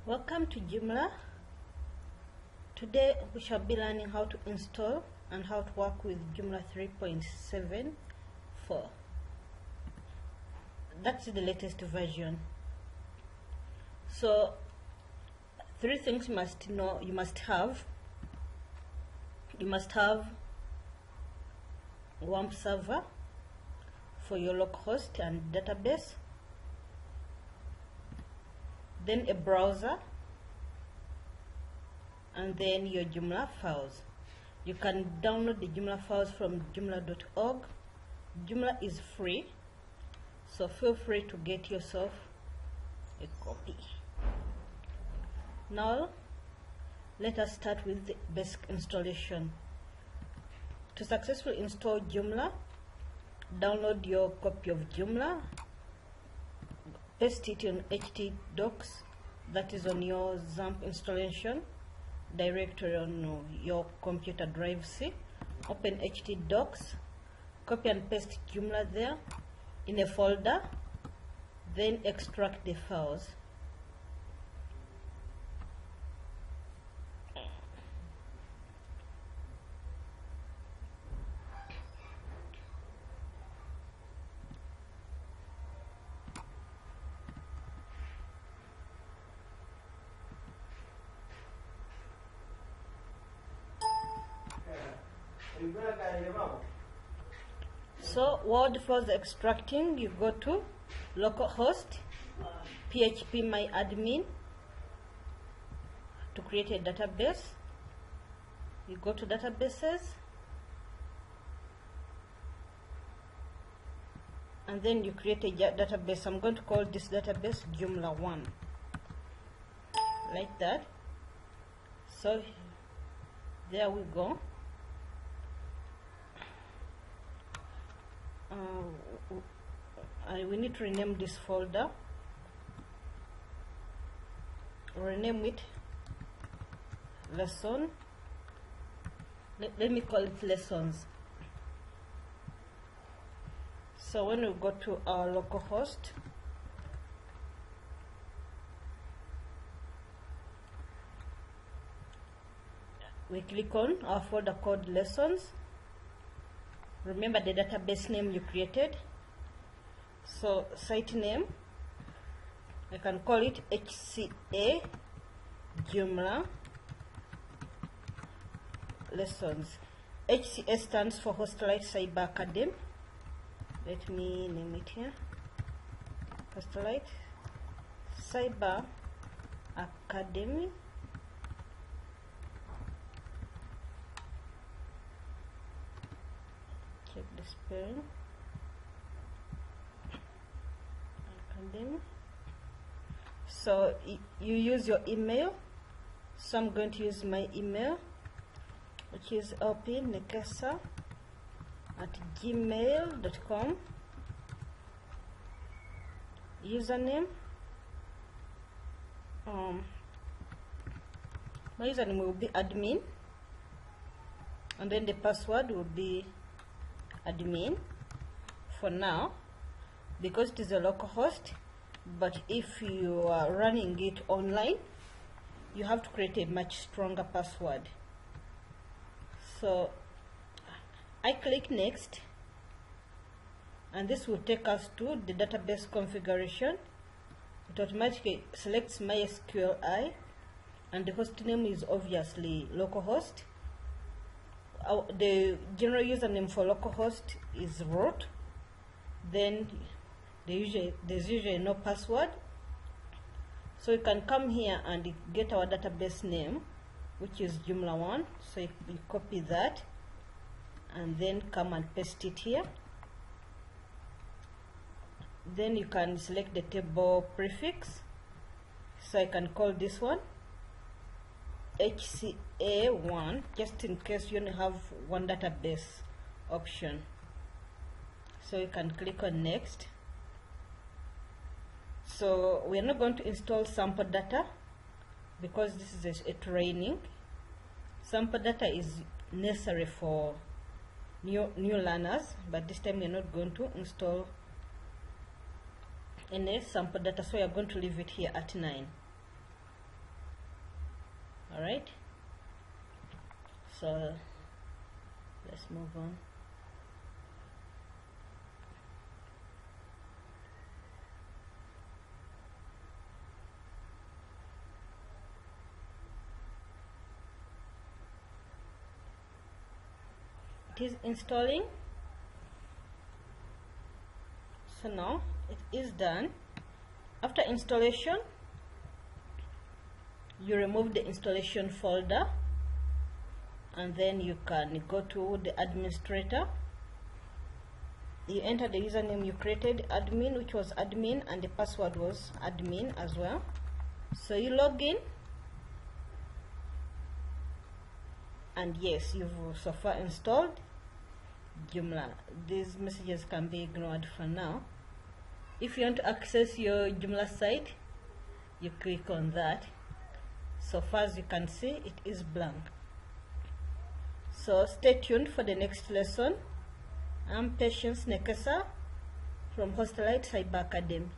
Welcome to Joomla. Today we shall be learning how to install and how to work with Joomla 3.74. That's the latest version. So three things you must know. You must have Wampserver for your localhost and database, then a browser, and then your Joomla files. You can download the Joomla files from joomla.org. Joomla is free, so feel free to get yourself a copy. Now let us start with the basic installation. To successfully install Joomla, download your copy of Joomla, paste it on htdocs, that is on your xamp installation directory on your computer drive C. Open htdocs, copy and paste Joomla there in a folder, then extract the files. So while the files are extracting, you go to localhost phpMyAdmin to create a database. You go to databases, and then you create a database. I'm going to call this database Joomla 1, like that. So there we go. We need to rename this folder. Rename it lesson. Let me call it lessons. So when we go to our localhost, we click on our folder called lessons. Remember the database name you created. So site name, I can call it HCA Joomla lessons. HCA stands for Hostlight Cyber Academy. Let me name it here. Hostlight Cyber Academy. Check the spelling. Academy. So you use your email. So I'm going to use my email, which is lpnekesa@gmail.com. Username. My username will be admin, and then the password will be admin for now, because it is a local host. But if you are running it online, you have to create a much stronger password. So I click next, and this will take us to the database configuration. It automatically selects MySQLi, and the host name is obviously localhost. The general username for localhost is root. Then there's usually no password. So you can come here and get our database name, which is Joomla 1. So you copy that and then come and paste it here. Then you can select the table prefix. So I can call this one HCA1, just in case you only have one database option. So you can click on next. So we are not going to install sample data because this is a training. Sample data is necessary for new learners, but this time we are not going to install any sample data, so we are going to leave it here at 9. All right, so let's move on. It is installing. So now it is done. After installation, you remove the installation folder, and then you can go to the administrator. You enter the username you created, admin, which was admin, and the password was admin as well. So you log in, and yes, you've so far installed Joomla. These messages can be ignored for now. If you want to access your Joomla site, you click on that. So far as you can see, it is blank. So stay tuned for the next lesson. I'm Patience Nekesa from Hostelite Cyber Academy.